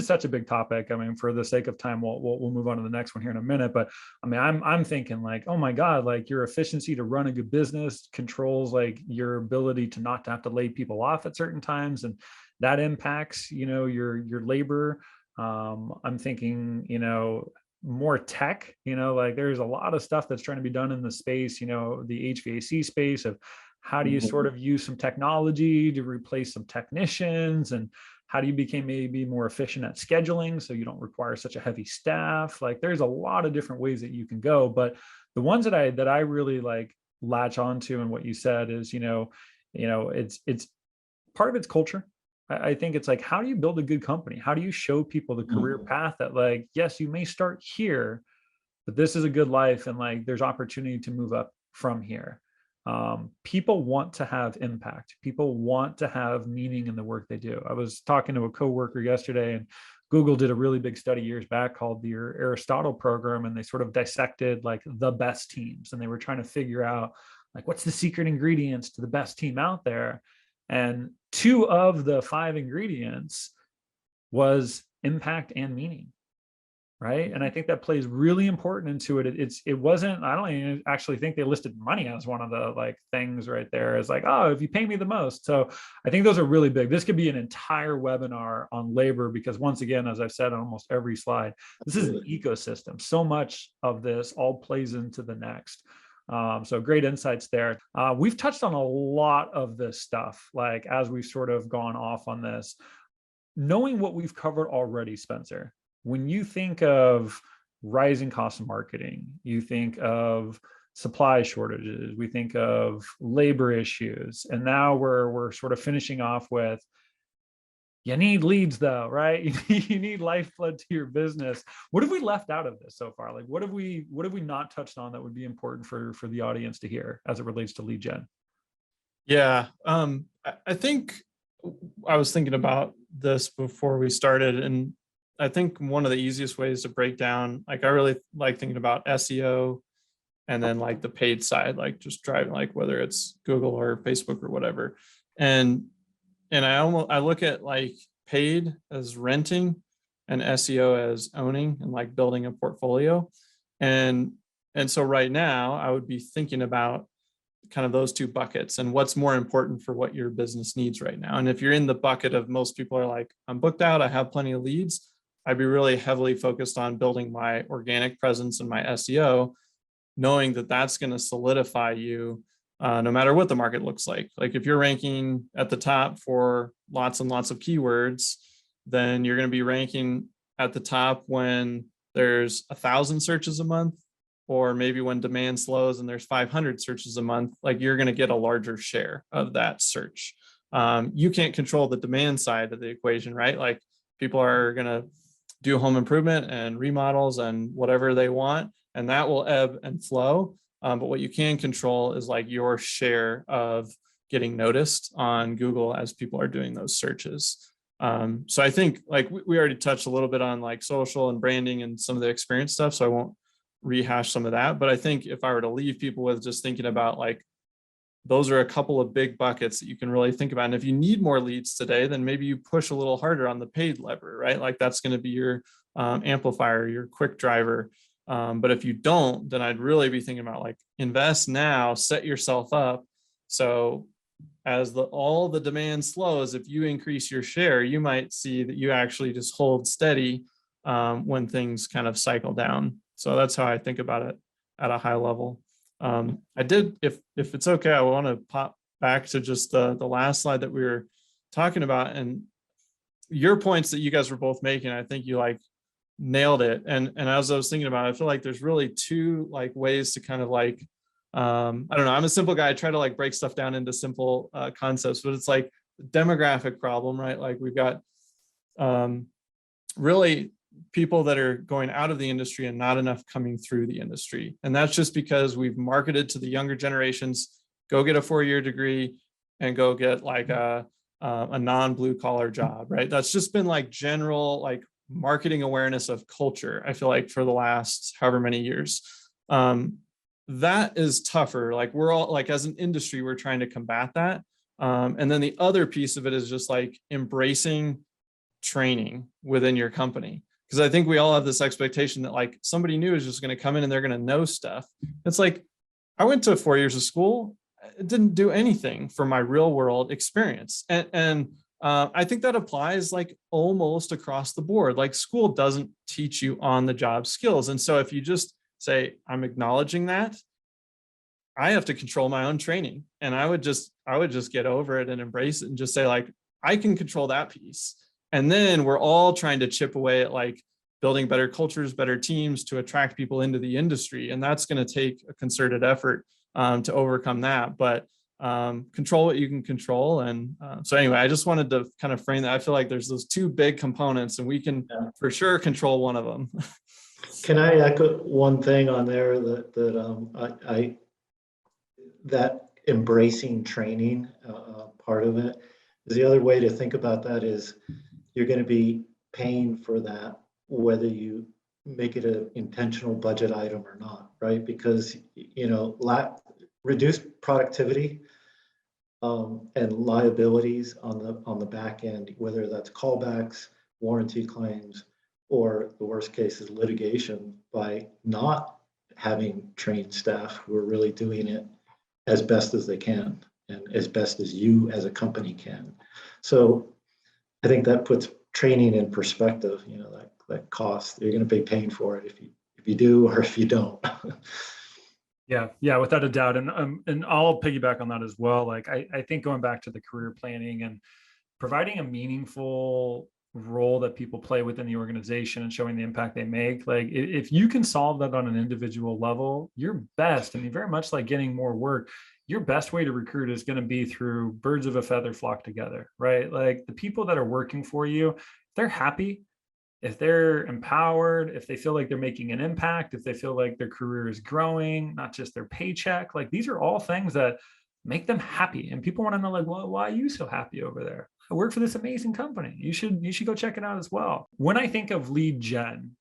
such a big topic. I mean, for the sake of time, we'll move on to the next one here in a minute. But I mean, I'm thinking like, oh my God, like your efficiency to run a good business controls like your ability to not have to lay people off at certain times, and that impacts, your labor. I'm thinking, more tech, like there's a lot of stuff that's trying to be done in the space, the HVAC space of how do you sort of use some technology to replace some technicians, and how do you become maybe more efficient at scheduling so you don't require such a heavy staff. Like there's a lot of different ways that you can go, but the ones that I really like latch onto and what you said is, it's part of its culture. I think it's like, how do you build a good company? How do you show people the career path that, like, yes, you may start here, but this is a good life, and like there's opportunity to move up from here. People want to have impact. People want to have meaning in the work they do. I was talking to a coworker yesterday, and Google did a really big study years back called the Aristotle program, and they sort of dissected like the best teams, and they were trying to figure out like what's the secret ingredients to the best team out there. And 2 of the 5 ingredients was impact and meaning, right? And I think that plays really important into it. It wasn't, I don't even actually think they listed money as one of the like things right there. It's like, oh, if you pay me the most. So I think those are really big. This could be an entire webinar on labor, because once again, as I've said on almost every slide, this is an ecosystem. So much of this all plays into the next. So great insights there. We've touched on a lot of this stuff, like as we've sort of gone off on this. Knowing what we've covered already, Spencer, when you think of rising cost of marketing, you think of supply shortages, we think of labor issues, and now we're sort of finishing off with, you need leads though, right? You need lifeblood to your business. What have we left out of this so far? Like, what have we not touched on that would be important for the audience to hear as it relates to lead gen? Yeah, I think I was thinking about this before we started, and I think one of the easiest ways to break down, like I really like thinking about SEO, and then like the paid side, like just driving, like whether it's Google or Facebook or whatever. And I look at like paid as renting and SEO as owning and like building a portfolio. And so right now I would be thinking about kind of those 2 buckets and what's more important for what your business needs right now. And if you're in the bucket of most people are like, I'm booked out, I have plenty of leads, I'd be really heavily focused on building my organic presence and my SEO, knowing that that's going to solidify you no matter what the market looks like. Like if you're ranking at the top for lots and lots of keywords, then you're going to be ranking at the top when there's 1,000 searches a month, or maybe when demand slows and there's 500 searches a month, like you're going to get a larger share of that search. You can't control the demand side of the equation, right? Like people are going to do home improvement and remodels and whatever they want, and that will ebb and flow. But what you can control is like your share of getting noticed on Google as people are doing those searches. So I think like we already touched a little bit on like social and branding and some of the experience stuff, so I won't rehash some of that. But I think if I were to leave people with just thinking about like, those are a couple of big buckets that you can really think about. And if you need more leads today, then maybe you push a little harder on the paid lever, right? Like that's going to be your amplifier, your quick driver. But if you don't, then I'd really be thinking about like invest now, set yourself up. So as all the demand slows, if you increase your share, you might see that you actually just hold steady when things kind of cycle down. So that's how I think about it at a high level. I did, if it's okay, I want to pop back to just the last slide that we were talking about, and your points that you guys were both making. I think you like nailed it. And as I was thinking about it, I feel like there's really 2 like ways to kind of like, I don't know, I'm a simple guy. I try to like break stuff down into simple concepts, but it's like demographic problem, right? Like we've got really people that are going out of the industry and not enough coming through the industry. And that's just because we've marketed to the younger generations, go get a 4-year degree and go get like a non-blue collar job, right? That's just been like general like marketing awareness of culture, I feel like, for the last however many years. That is tougher. Like we're all like, as an industry, we're trying to combat that. And then the other piece of it is just like embracing training within your company. Because I think we all have this expectation that like somebody new is just going to come in and they're going to know stuff. It's like, I went to 4 years of school. It didn't do anything for my real world experience. And I think that applies like almost across the board. Like school doesn't teach you on the job skills. And so if you just say, I'm acknowledging that, I have to control my own training. And I would just get over it and embrace it and just say like, I can control that piece. And then we're all trying to chip away at like building better cultures, better teams to attract people into the industry. And that's going to take a concerted effort to overcome that. But control what you can control. And so anyway, I just wanted to kind of frame that. I feel like there's those two big components and we can for sure control one of them. Can I echo one thing on there that embracing training part of it is the other way to think about that is you're going to be paying for that, whether you make it an intentional budget item or not, right? Because, reduced productivity and liabilities on the back end, whether that's callbacks, warranty claims, or the worst case is litigation, by not having trained staff who are really doing it as best as they can and as best as you as a company can. So I think that puts training in perspective. That cost, you're going to be paying for it if you do or if you don't. Yeah, without a doubt. And I'll piggyback on that as well. Like I think going back to the career planning and providing a meaningful role that people play within the organization and showing the impact they make, like if you can solve that on an individual level, your best, very much like getting more work, your best way to recruit is going to be through birds of a feather flock together, right? Like the people that are working for you, if they're happy, if they're empowered, if they feel like they're making an impact, if they feel like their career is growing, not just their paycheck, like these are all things that make them happy. And people want to know, like, well, why are you so happy over there? I work for this amazing company. You should go check it out as well. When I think of lead gen,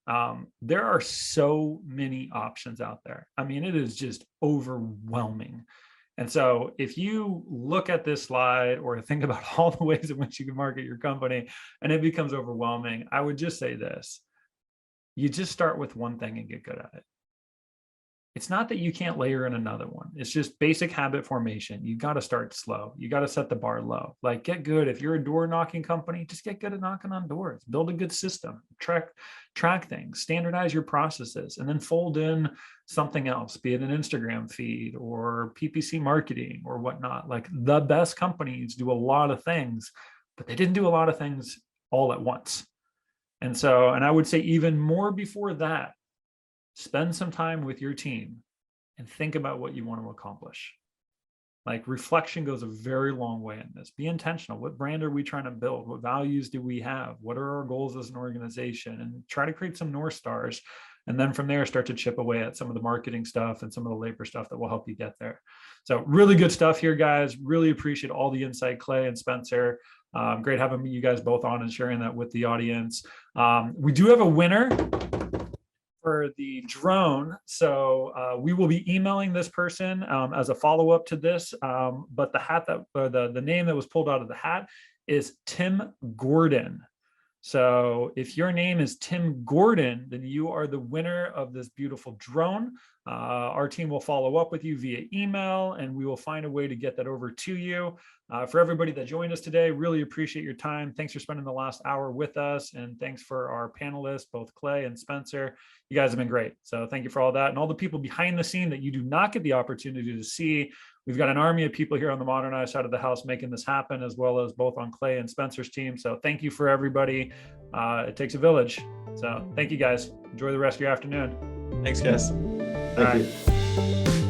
there are so many options out there. It is just overwhelming. And so if you look at this slide or think about all the ways in which you can market your company and it becomes overwhelming, I would just say this: you just start with one thing and get good at it. It's not that you can't layer in another one. It's just basic habit formation. You got to start slow. You got to set the bar low. Like get good. If you're a door knocking company, just get good at knocking on doors. Build a good system. Track things. Standardize your processes, and then fold in something else, be it an Instagram feed or PPC marketing or whatnot. Like the best companies do a lot of things, but they didn't do a lot of things all at once. And I would say even more before that, spend some time with your team and think about what you want to accomplish. Like reflection goes a very long way in this. Be intentional. What brand are we trying to build? What values do we have? What are our goals as an organization? And try to create some North Stars. And then from there, start to chip away at some of the marketing stuff and some of the labor stuff that will help you get there. So really good stuff here, guys. Really appreciate all the insight, Clay and Spencer. Great having you guys both on and sharing that with the audience. We do have a winner for the drone. So we will be emailing this person as a follow-up to this. But the hat the name that was pulled out of the hat is Tim Gordon. So if your name is Tim Gordon, then you are the winner of this beautiful drone. Our team will follow up with you via email, and we will find a way to get that over to you. For everybody that joined us today, really appreciate your time. Thanks for spending the last hour with us. And thanks for our panelists, both Clay and Spencer. You guys have been great. So thank you for all that. And all the people behind the scene that you do not get the opportunity to see. We've got an army of people here on the Modernize side of the house making this happen, as well as both on Clay and Spencer's team. So thank you for everybody. It takes a village. So thank you guys. Enjoy the rest of your afternoon. Thanks, guys. Thank you.